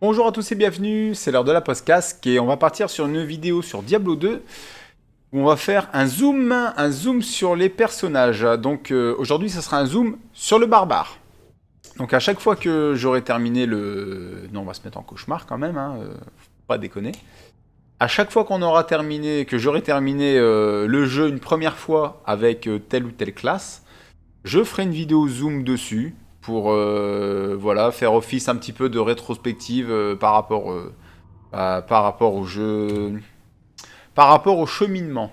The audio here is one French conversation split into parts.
Bonjour à tous et bienvenue, c'est l'heure de la podcast et on va partir sur une vidéo sur Diablo 2 où on va faire un zoom sur les personnages. Donc aujourd'hui ça sera un zoom sur le barbare. Donc à chaque fois que j'aurai terminé le... Non, on va se mettre en cauchemar quand même, hein, faut pas déconner. À chaque fois qu'on aura terminé, que j'aurai terminé le jeu une première fois avec telle ou telle classe, je ferai une vidéo zoom dessus pour voilà, faire office un petit peu de rétrospective par rapport au jeu, par rapport au cheminement,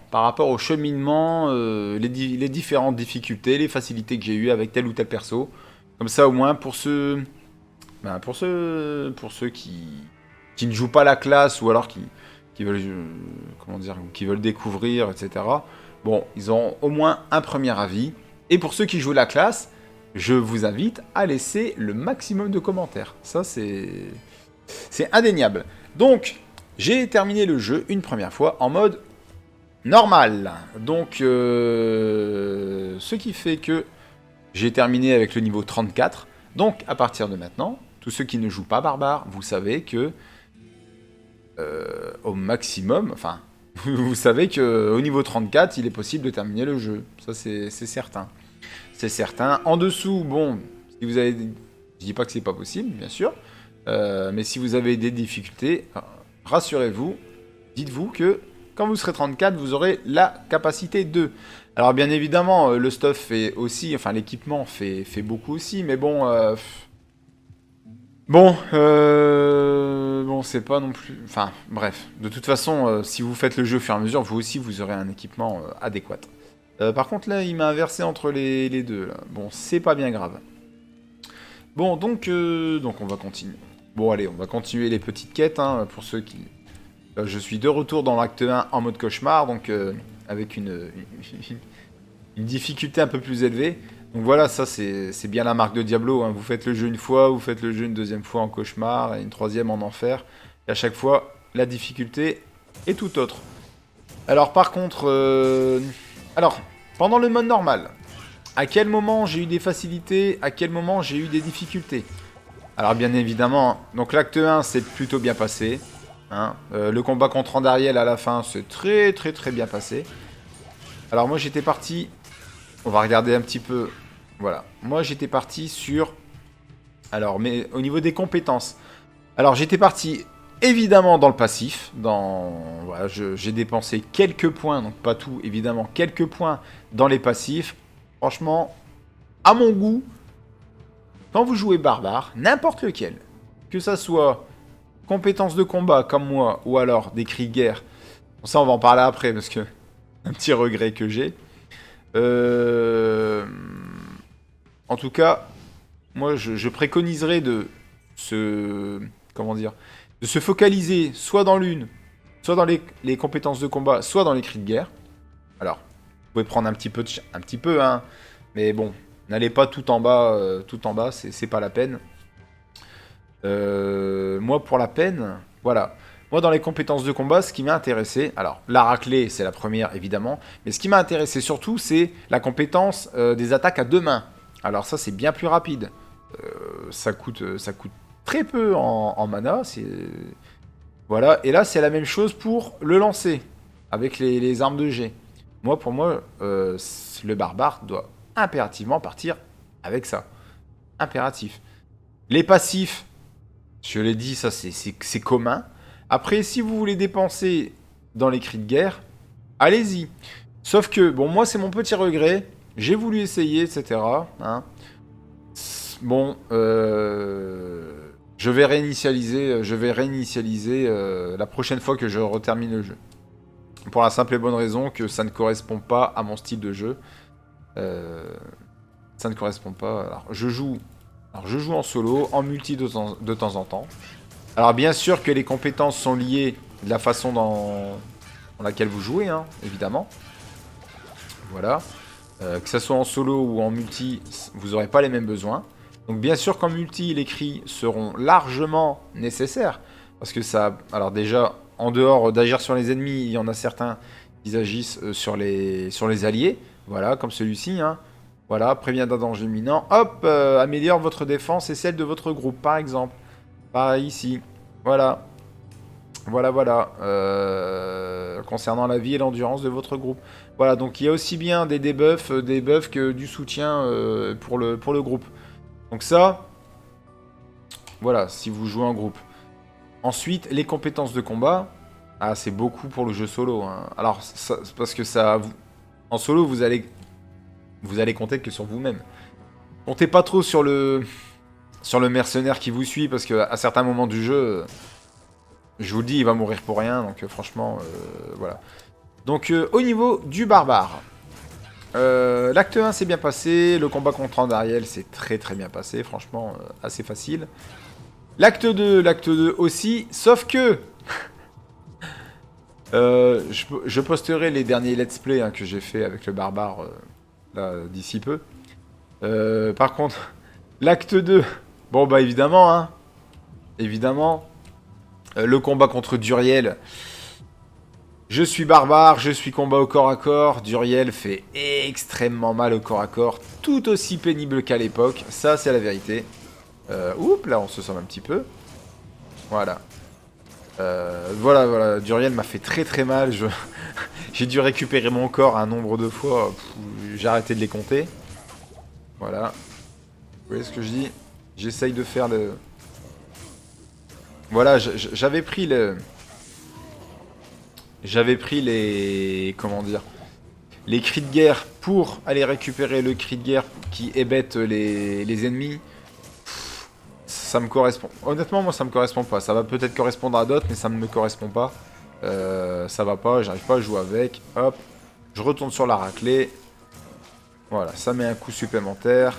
les différentes difficultés, les facilités que j'ai eues avec tel ou tel perso. Comme ça, au moins, pour ceux qui ne jouent pas la classe ou alors qui veulent, comment dire, qui veulent découvrir, etc. Bon, ils ont au moins un premier avis. Et pour ceux qui jouent la classe, je vous invite à laisser le maximum de commentaires. Ça, c'est indéniable. Donc, j'ai terminé le jeu une première fois en mode normal. Donc, ce qui fait que j'ai terminé avec le niveau 34. Donc, à partir de maintenant, tous ceux qui ne jouent pas barbare, vous savez que au maximum, enfin, vous savez que au niveau 34, il est possible de terminer le jeu. Ça, c'est certain. C'est certain. En dessous, bon, si vous avez... Je dis pas que c'est pas possible, bien sûr. Mais si vous avez des difficultés, rassurez-vous, dites-vous que quand vous serez 34, vous aurez la capacité de. Alors bien évidemment, le stuff fait aussi, enfin l'équipement fait beaucoup aussi, mais bon, bon, c'est pas non plus. Enfin, bref, de toute façon, si vous faites le jeu au fur et à mesure, vous aussi, vous aurez un équipement adéquat. Par contre, là, il m'a inversé entre les deux. Là. Bon, c'est pas bien grave. Bon, donc on va continuer. Bon, allez, on va continuer les petites quêtes, hein, pour ceux qui... je suis de retour dans l'acte 1 en mode cauchemar, donc avec une difficulté un peu plus élevée. Donc voilà, ça c'est bien la marque de Diablo, hein. Vous faites le jeu une fois, vous faites le jeu une deuxième fois en cauchemar, et une troisième en enfer. Et à chaque fois, la difficulté est tout autre. Alors par contre... Alors, pendant le mode normal, à quel moment j'ai eu des facilités, à quel moment j'ai eu des difficultés. Alors bien évidemment, donc l'acte 1 s'est plutôt bien passé. Hein. Le combat contre Andariel à la fin s'est très bien passé. Alors moi j'étais parti, on va regarder un petit peu, voilà. Moi j'étais parti sur, alors mais au niveau des compétences. Alors j'étais parti évidemment dans le passif, voilà, j'ai dépensé quelques points, donc pas tout évidemment, quelques points dans les passifs. Franchement, à mon goût, quand vous jouez barbare, n'importe lequel, que ça soit compétences de combat comme moi, ou alors des cris de guerre, bon, ça on va en parler après parce que un petit regret que j'ai. Euh, En tout cas, moi je préconiserais de se, comment dire, de se focaliser soit dans l'une, soit dans les compétences de combat, soit dans les cris de guerre. Alors, vous pouvez prendre un petit peu, un petit peu, hein, mais bon, n'allez pas tout en bas, c'est pas la peine. Moi, pour la peine, voilà. Moi, dans les compétences de combat, ce qui m'a intéressé, alors, la raclée, c'est la première, évidemment, mais ce qui m'a intéressé surtout, c'est la compétence des attaques à deux mains. Alors ça, c'est bien plus rapide. Ça coûte très peu en mana, voilà. Et là, c'est la même chose pour le lancer, avec les armes de jet. Moi, pour moi, le barbare doit impérativement partir avec ça. Impératif. Les passifs, je l'ai dit, ça c'est commun. Après, si vous voulez dépenser dans les cris de guerre, allez-y. Sauf que, bon, moi c'est mon petit regret. J'ai voulu essayer, etc. Hein. Bon, je vais réinitialiser la prochaine fois que je retermine le jeu. Pour la simple et bonne raison que ça ne correspond pas à mon style de jeu. Ça ne correspond pas. Alors, je joue en solo, en multi de temps en temps. Alors bien sûr que les compétences sont liées de la façon dans laquelle vous jouez, hein, évidemment. Voilà. Que ce soit en solo ou en multi, vous n'aurez pas les mêmes besoins. Donc bien sûr qu'en multi, les cris seront largement nécessaires. Parce que ça... Alors déjà, en dehors d'agir sur les ennemis, il y en a certains qui agissent sur les alliés. Voilà, comme celui-ci. Hein. Voilà, prévient d'un danger imminent. Hop, améliore votre défense et celle de votre groupe, par exemple. Pareil ici. Voilà. Voilà. Concernant la vie et l'endurance de votre groupe. Voilà, donc il y a aussi bien des debuffs, que du soutien pour le groupe. Donc ça, voilà, si vous jouez en groupe. Ensuite, les compétences de combat. Ah, c'est beaucoup pour le jeu solo, hein. Alors, parce que ça... En solo, vous allez compter que sur vous-même. Comptez pas trop sur le mercenaire qui vous suit, parce qu'à certains moments du jeu, je vous le dis, il va mourir pour rien, donc franchement, voilà. Donc, au niveau du barbare, l'acte 1 s'est bien passé, le combat contre Andariel s'est très bien passé, franchement, assez facile. L'acte 2 aussi, sauf que... je posterai les derniers let's play hein, que j'ai fait avec le barbare d'ici peu. Par contre, l'acte 2, bon bah évidemment, hein, le combat contre Duriel. Je suis barbare, je suis combat au corps à corps. Duriel fait extrêmement mal au corps à corps, tout aussi pénible qu'à l'époque. Ça, c'est la vérité. Oups, là, on se sent un petit peu. Voilà. Voilà. Duriel m'a fait très mal. J'ai dû récupérer mon corps un nombre de fois. J'ai arrêté de les compter. Voilà. Vous voyez ce que je dis? J'essaye de faire le... Voilà, j'avais pris le... J'avais pris les... Comment dire? Les cris de guerre pour aller récupérer le cri de guerre qui hébète les ennemis. Ça me correspond. Honnêtement, moi, ça me correspond pas. Ça va peut-être correspondre à d'autres, mais ça ne me correspond pas. Ça va pas, j'arrive pas à jouer avec. Hop, je retourne sur la raclée. Voilà, ça met un coup supplémentaire.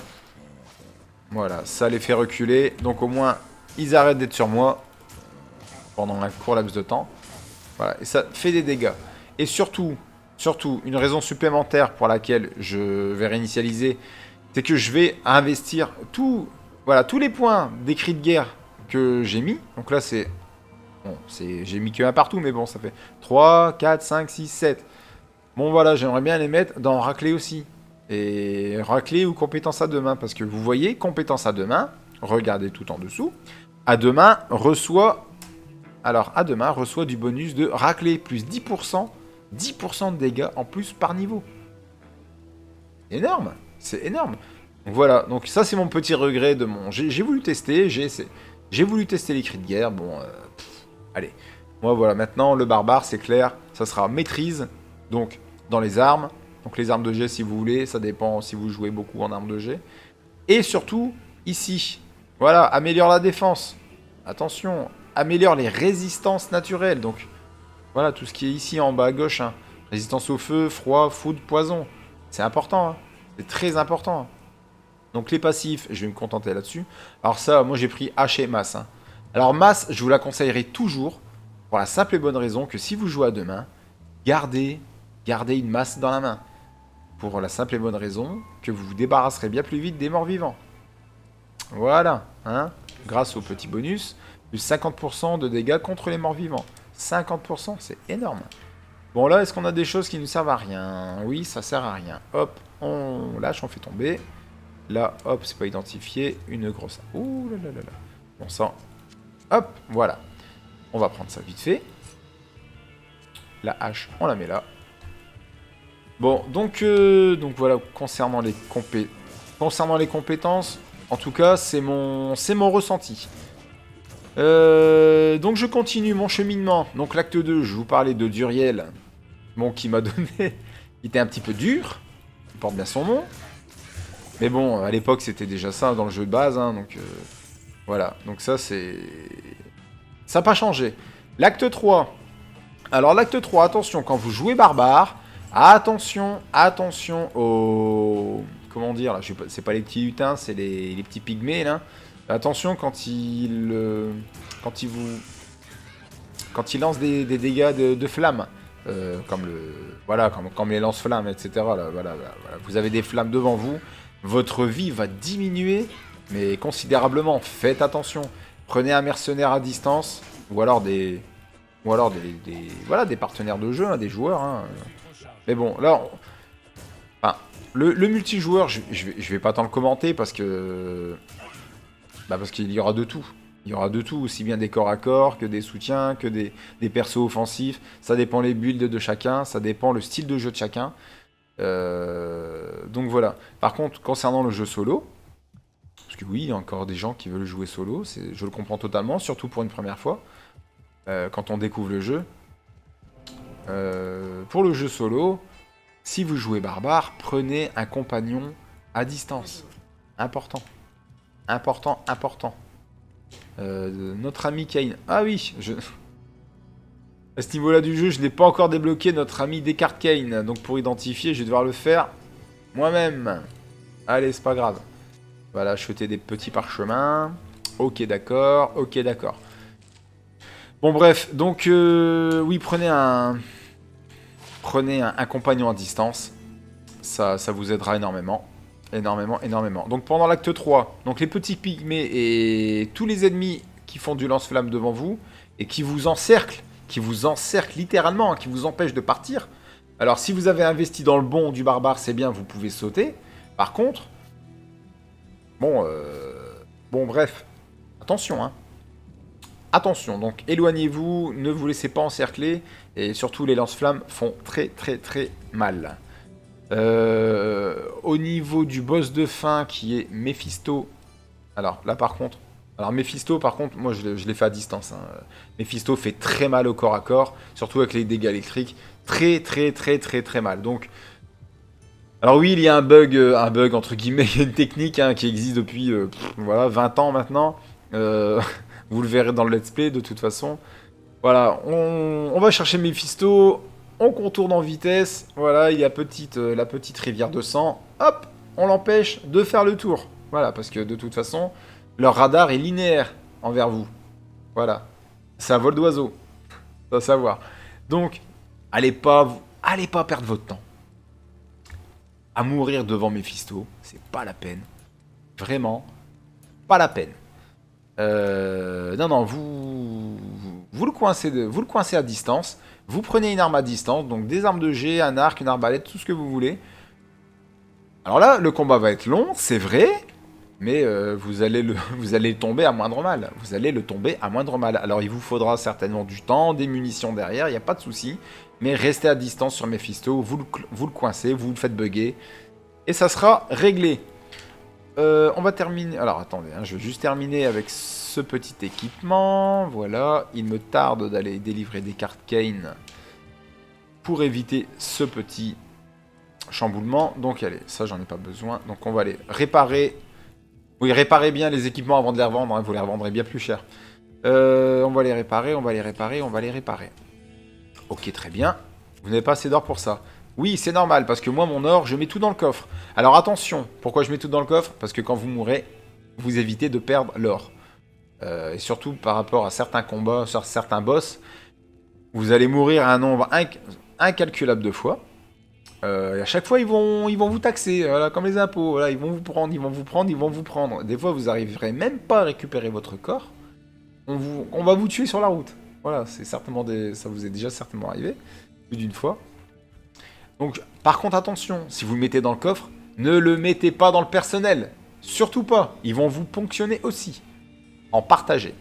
Voilà, ça les fait reculer. Donc au moins, ils arrêtent d'être sur moi pendant un court laps de temps. Voilà, et ça fait des dégâts. Et surtout, une raison supplémentaire pour laquelle je vais réinitialiser, c'est que je vais investir voilà, tous les points des cris de guerre que j'ai mis. Donc là, c'est... Bon, j'ai mis que un partout, mais bon, ça fait 3, 4, 5, 6, 7. Bon, voilà, j'aimerais bien les mettre dans raclée aussi. Et raclée ou compétence à deux mains. Parce que vous voyez, compétence à deux mains, regardez tout en dessous. À deux mains reçoit... Alors, à deux mains reçoit du bonus de raclée, plus 10%. 10% de dégâts en plus par niveau. Énorme, c'est énorme. Donc voilà, donc ça c'est mon petit regret de mon... J'ai voulu tester, j'ai voulu tester les cris de guerre, bon... allez, moi voilà, maintenant le barbare c'est clair, ça sera maîtrise, donc dans les armes, donc les armes de jet si vous voulez, ça dépend si vous jouez beaucoup en armes de jet. Et surtout, ici, voilà, améliore la défense, attention, améliore les résistances naturelles, donc voilà tout ce qui est ici en bas à gauche, hein. Résistance au feu, froid, foudre, poison, c'est important, hein. C'est très important, hein. Donc les passifs, je vais me contenter là-dessus. Alors ça, moi j'ai pris H et masse, hein. Alors masse, je vous la conseillerais toujours, pour la simple et bonne raison que si vous jouez à deux mains, gardez une masse dans la main. Pour la simple et bonne raison que vous vous débarrasserez bien plus vite des morts vivants. Voilà, hein, grâce au petit bonus, plus 50% de dégâts contre les morts vivants. 50%, c'est énorme. Bon là, est-ce qu'on a des choses qui ne servent à rien? Oui, ça sert à rien. Hop, on lâche, on fait tomber. Là, hop, c'est pas identifié. Une grosse... Ouh là là là là. Bon sang. Hop, voilà. On va prendre ça vite fait. La hache, on la met là. Bon, donc voilà, concernant les compétences, en tout cas, c'est mon ressenti. Donc je continue mon cheminement. Donc l'acte 2, je vous parlais de Duriel. Bon, qui m'a donné... Il était un petit peu dur. Il porte bien son nom. Mais bon, à l'époque, c'était déjà ça dans le jeu de base, hein, donc voilà. Donc ça, c'est... Ça n'a pas changé. L'acte 3. Alors, l'acte 3, attention, quand vous jouez barbare, attention aux... Comment dire, là, c'est pas les petits lutins, c'est les petits pygmées, là. Attention quand ils lancent des dégâts de flammes. Comme le... Voilà, comme les lance-flammes, etc. Là, voilà. Vous avez des flammes devant vous. Votre vie va diminuer, mais considérablement. Faites attention. Prenez un mercenaire à distance, ou alors des partenaires de jeu, hein, des joueurs. Hein. Mais bon, là, enfin, le multijoueur, je vais pas tant le commenter parce que, parce qu'il y aura de tout. Il y aura de tout, aussi bien des corps à corps que des soutiens, que des persos offensifs. Ça dépend les builds de chacun, ça dépend le style de jeu de chacun. Donc voilà. Par contre, concernant le jeu solo, parce que oui, il y a encore des gens qui veulent jouer solo, je le comprends totalement, surtout pour une première fois, quand on découvre le jeu. Pour le jeu solo, si vous jouez barbare, prenez un compagnon à distance. Important. Important, important. Notre ami Kane. Ah oui, à ce niveau-là du jeu, je n'ai pas encore débloqué notre ami Descartes Kane. Donc pour identifier, je vais devoir le faire moi-même. Allez, c'est pas grave. Voilà, acheter des petits parchemins. Ok, d'accord. Ok, d'accord. Bon, bref. Donc, oui, prenez un compagnon à distance. Ça vous aidera énormément. Énormément, énormément. Donc pendant l'acte 3, donc les petits pygmées et tous les ennemis qui font du lance-flamme devant vous et qui vous encerclent littéralement, hein, qui vous empêchent de partir. Alors si vous avez investi dans le bon du barbare, c'est bien, vous pouvez sauter. Par contre, bon bref, attention, hein. Attention, donc éloignez-vous, ne vous laissez pas encercler et surtout les lance-flammes font très très très mal. Au niveau du boss de fin qui est Mephisto. Alors là par contre. Alors Mephisto par contre, moi je l'ai fait à distance. Hein. Mephisto fait très mal au corps à corps. Surtout avec les dégâts électriques. Très très très très très mal. Donc. Alors oui, il y a un bug entre guillemets, il y a une technique hein, qui existe depuis voilà, 20 ans maintenant. Vous le verrez dans le let's play de toute façon. Voilà, on va chercher Mephisto. On contourne en vitesse, voilà, il y a la petite rivière de sang, hop, on l'empêche de faire le tour. Voilà, parce que de toute façon, leur radar est linéaire envers vous. Voilà, c'est un vol d'oiseau, faut savoir. Donc, allez pas perdre votre temps à mourir devant Mephisto, c'est pas la peine. Vraiment, pas la peine. Non, vous le coincez à distance. Vous prenez une arme à distance, donc des armes de jet, un arc, une arbalète, tout ce que vous voulez. Alors là, le combat va être long, c'est vrai, mais vous allez tomber à moindre mal. Vous allez le tomber à moindre mal. Alors il vous faudra certainement du temps, des munitions derrière, il n'y a pas de souci. Mais restez à distance sur Mephisto, vous le coincez, vous le faites bugger, et ça sera réglé. On va terminer... Alors attendez, hein, je vais juste terminer avec ce petit équipement. Voilà, il me tarde d'aller délivrer des cartes Kane pour éviter ce petit chamboulement. Donc allez, ça j'en ai pas besoin. Donc on va aller réparer. Oui, réparez bien les équipements avant de les revendre, hein, vous les revendrez bien plus cher. On va les réparer, on va les réparer. Ok, très bien. Vous n'avez pas assez d'or pour ça. Oui, c'est normal, parce que moi, mon or, je mets tout dans le coffre. Alors attention, pourquoi je mets tout dans le coffre? Parce que quand vous mourrez, vous évitez de perdre l'or. Et surtout par rapport à certains combats, sur certains boss, vous allez mourir à un nombre incalculable de fois. Et à chaque fois, ils vont vous taxer, voilà, comme les impôts. Voilà, ils vont vous prendre. Des fois, vous n'arriverez même pas à récupérer votre corps. On va vous tuer sur la route. Voilà, ça vous est déjà certainement arrivé, plus d'une fois. Donc, par contre, attention, si vous le mettez dans le coffre, ne le mettez pas dans le personnel. Surtout pas. Ils vont vous ponctionner aussi. En partagé.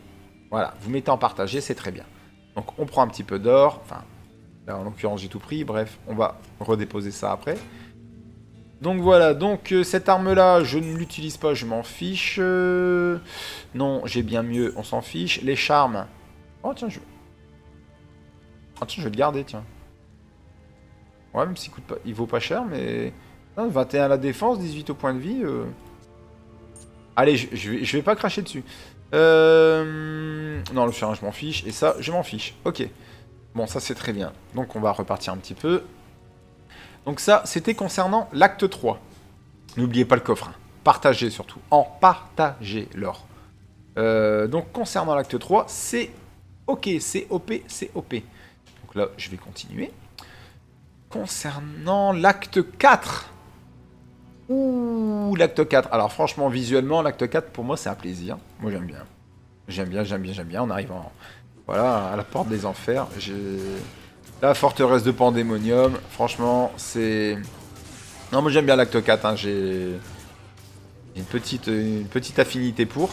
Voilà, vous mettez en partagé, c'est très bien. Donc, on prend un petit peu d'or. Enfin, là, en l'occurrence, j'ai tout pris. Bref, on va redéposer ça après. Donc, voilà. Donc, cette arme-là, je ne l'utilise pas, je m'en fiche. Non, j'ai bien mieux, on s'en fiche. Les charmes. Oh, tiens, je vais le garder, tiens. Ouais, même s'il coûte pas, il vaut pas cher, mais... Non, 21 à la défense, 18 au point de vie. Allez, je vais pas cracher dessus. Non, le chien, je m'en fiche. Et ça, je m'en fiche. Ok. Bon, ça, c'est très bien. Donc, on va repartir un petit peu. Donc ça, c'était concernant l'acte 3. N'oubliez pas le coffre. Hein. Partagez surtout. En partagez l'or. Donc, concernant l'acte 3, c'est ok, c'est OP, c'est OP. Donc là, je vais continuer. Concernant l'acte 4. Ouh, l'acte 4. Alors franchement, visuellement, l'acte 4, pour moi, c'est un plaisir. Moi, j'aime bien. J'aime bien. On arrive voilà, à la porte des enfers. J'ai la forteresse de Pandémonium. Franchement, c'est... Non, moi, j'aime bien l'acte 4. Hein. J'ai une petite affinité pour.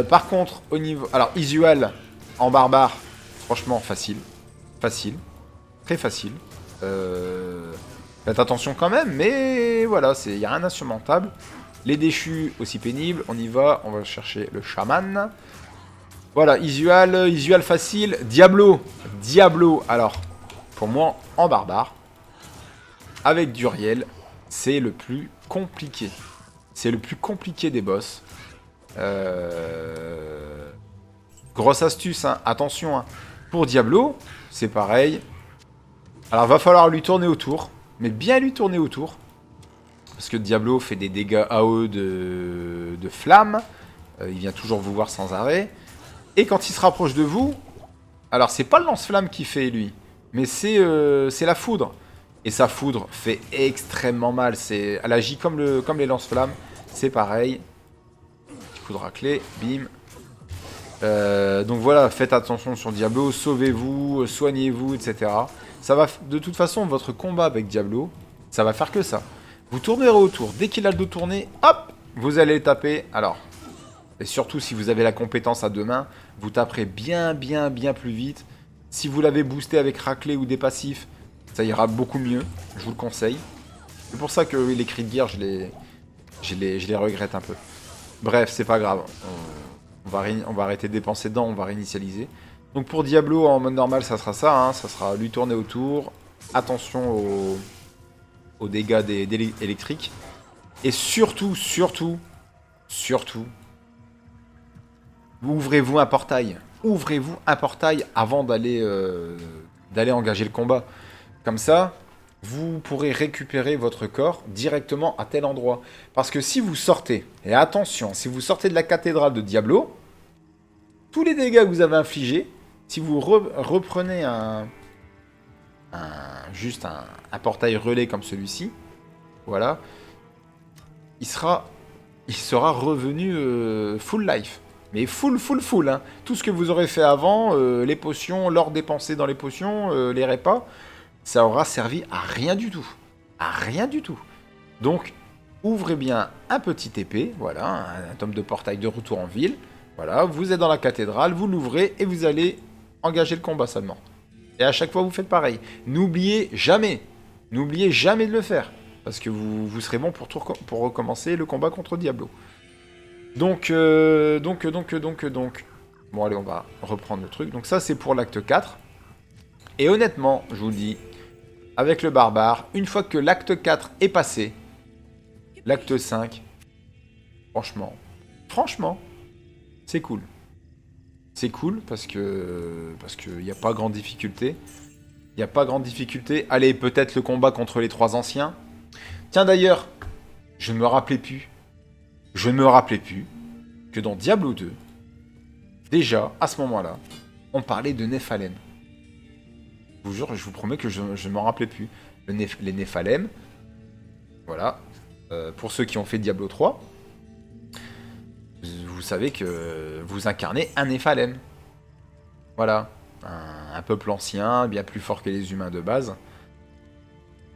Par contre, au niveau... Alors, Isual en barbare, franchement, facile. Facile. Très facile. Faites attention quand même, mais voilà, il n'y a rien d'insurmontable. Les déchus, aussi pénibles. On y va, on va chercher le chaman. Voilà, Isual facile. Diablo. Diablo, alors, pour moi, en barbare, avec Duriel, c'est le plus compliqué. C'est le plus compliqué des boss. Grosse astuce, hein. Attention. Hein. Pour Diablo, c'est pareil. Alors, va falloir lui tourner autour. Mais bien lui tourner autour. Parce que Diablo fait des dégâts AOE de flammes. Il vient toujours vous voir sans arrêt. Et quand il se rapproche de vous... Alors, c'est pas le lance-flamme qui fait, lui. Mais c'est la foudre. Et sa foudre fait extrêmement mal. Elle agit comme les lance-flammes. C'est pareil. Petit coup de raclée. Bim. Donc voilà, faites attention sur Diablo. Sauvez-vous, soignez-vous, etc. Ça va, de toute façon, votre combat avec Diablo, ça va faire que ça. Vous tournerez autour. Dès qu'il a le dos tourné, hop, vous allez le taper. Alors, et surtout si vous avez la compétence à deux mains, vous taperez bien plus vite. Si vous l'avez boosté avec raclée ou des passifs, ça ira beaucoup mieux. Je vous le conseille. C'est pour ça que les cris de guerre, je les regrette un peu. Bref, c'est pas grave. On va arrêter de dépenser dedans, on va réinitialiser. Donc pour Diablo en mode normal, ça sera ça. Hein, ça sera lui tourner autour. Attention aux dégâts électriques. Et surtout, ouvrez-vous un portail. Ouvrez-vous un portail avant d'aller engager le combat. Comme ça, vous pourrez récupérer votre corps directement à tel endroit. Parce que si vous sortez, et attention, si vous sortez de la cathédrale de Diablo, tous les dégâts que vous avez infligés, si vous reprenez juste un portail relais comme celui-ci, voilà, il sera revenu full life. Mais full, hein. Tout ce que vous aurez fait avant, les potions, l'or dépensé dans les potions, les repas, ça aura servi à rien du tout. À rien du tout. Donc, ouvrez bien un petit épée, voilà, un tome de portail de retour en ville. Voilà, vous êtes dans la cathédrale, vous l'ouvrez et vous allez engager le combat seulement. Et à chaque fois, vous faites pareil. N'oubliez jamais de le faire. Parce que vous serez bon pour recommencer le combat contre Diablo. Donc. Bon, allez, on va reprendre le truc. Donc ça, c'est pour l'acte 4. Et honnêtement, je vous le dis, avec le barbare, une fois que l'acte 4 est passé, l'acte 5, franchement, c'est cool. C'est cool parce que y a pas grande difficulté. Il n'y a pas grande difficulté. Allez, peut-être le combat contre les 3 anciens. Tiens d'ailleurs, je ne me rappelais plus que dans Diablo 2, déjà, à ce moment-là, on parlait de Néphalem. Je vous jure, je vous promets que je ne m'en rappelais plus. Les Néphalem, voilà, pour ceux qui ont fait Diablo 3, vous savez que vous incarnez un Néphalem. Voilà, un peuple ancien, bien plus fort que les humains de base.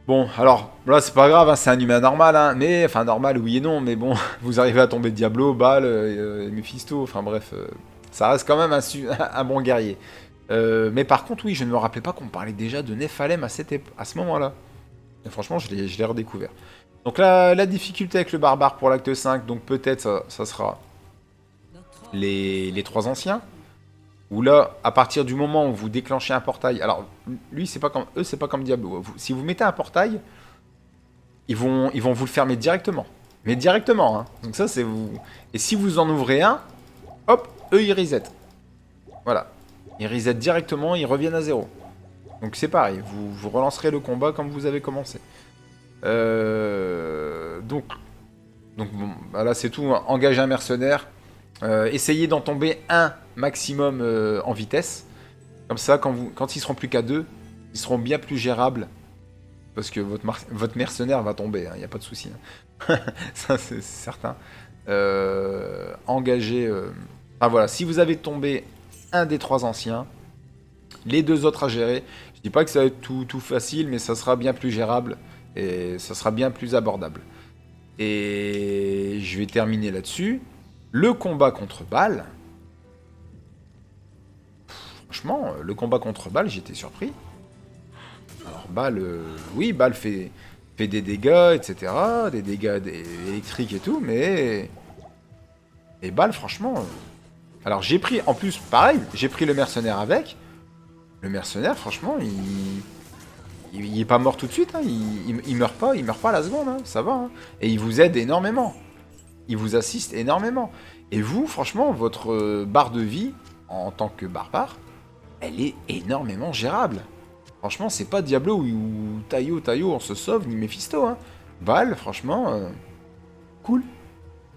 Bon, alors, là, c'est pas grave, hein, c'est un humain normal, hein, mais, enfin, normal, oui et non, mais bon, vous arrivez à tomber Diablo, Baal, Mephisto, enfin bref, ça reste quand même un bon guerrier. Mais par contre, oui, je ne me rappelais pas qu'on parlait déjà de Néphalem à ce moment-là. Et franchement, je l'ai redécouvert. Donc là, la difficulté avec le barbare pour l'acte 5, donc peut-être ça sera les 3 anciens. Où là, à partir du moment où vous déclenchez un portail... Alors, lui, c'est pas comme Diablo. Si vous mettez un portail, ils vont vous le fermer directement. Mais directement, hein. Donc ça, c'est vous... Et si vous en ouvrez un, hop, eux, ils reset. Voilà. Ils reset directement, ils reviennent à 0. Donc c'est pareil, vous relancerez le combat comme vous avez commencé. Donc bon, bah là, c'est tout. Hein. Engagez un mercenaire. Essayez d'en tomber un maximum en vitesse. Comme ça, quand ils seront plus qu'à 2, ils seront bien plus gérables. Parce que votre mercenaire va tomber, il n'y a pas de souci. Hein. Ça, c'est certain. Engagez... Enfin voilà, si vous avez tombé un des 3 anciens, les 2 autres à gérer, je dis pas que ça va être tout facile, mais ça sera bien plus gérable. Et ça sera bien plus abordable. Et je vais terminer là-dessus. Le combat contre Bâle... Franchement, le combat contre Bâle, j'étais surpris. Alors Bâle, oui, Bâle fait des dégâts, etc. Des dégâts électriques et tout, mais... Et Bâle, franchement... Alors j'ai pris, en plus, pareil, j'ai pris le mercenaire avec. Le mercenaire, franchement, il est pas mort tout de suite, hein. Il meurt pas à la seconde, hein. Ça va. Hein. Et il vous aide énormément. Il vous assiste énormément. Et vous, franchement, votre barre de vie, en tant que barbare, elle est énormément gérable. Franchement, c'est pas Diablo ou Taillot, on se sauve, ni Mephisto. Hein. Bâle, franchement, cool.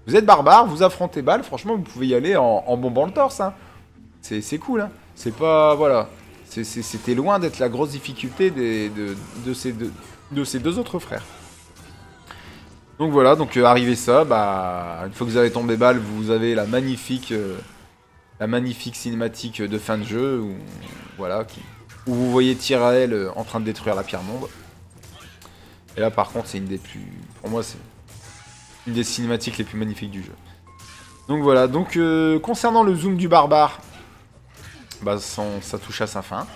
Vous êtes barbare, vous affrontez Bâle, franchement, vous pouvez y aller en bombant le torse. Hein. C'est cool. Hein. C'est pas... Voilà. C'était loin d'être la grosse difficulté de ces deux autres frères. Donc voilà, donc arrivé ça, bah, une fois que vous avez tombé Bâle, vous avez la magnifique cinématique de fin de jeu, où, voilà, où vous voyez Tyrael en train de détruire la pierre monde. Et là par contre c'est une des plus... Pour moi c'est une des cinématiques les plus magnifiques du jeu. Donc voilà, donc concernant le zoom du barbare, bah, ça touche à sa fin.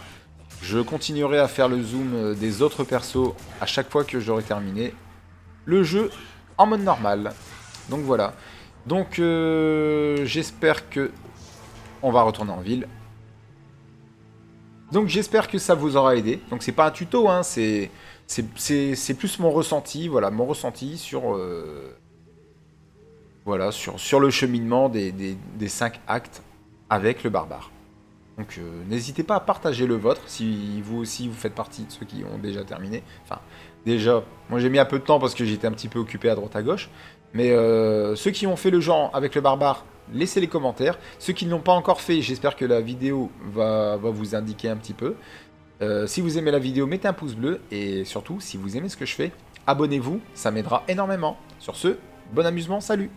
Je continuerai à faire le zoom des autres persos à chaque fois que j'aurai terminé le jeu en mode normal. Donc voilà. Donc j'espère que on va retourner en ville. Donc j'espère que ça vous aura aidé. Donc c'est pas un tuto, hein, c'est plus mon ressenti, voilà, mon ressenti sur voilà, sur le cheminement des 5 actes avec le barbare. Donc n'hésitez pas à partager le vôtre si vous aussi vous faites partie de ceux qui ont déjà terminé. Enfin, déjà, moi j'ai mis un peu de temps parce que j'étais un petit peu occupé à droite à gauche. Mais ceux qui ont fait le genre avec le barbare, laissez les commentaires. Ceux qui ne l'ont pas encore fait, j'espère que la vidéo va vous indiquer un petit peu. Si vous aimez la vidéo, mettez un pouce bleu. Et surtout, si vous aimez ce que je fais, abonnez-vous, ça m'aidera énormément. Sur ce, bon amusement, salut!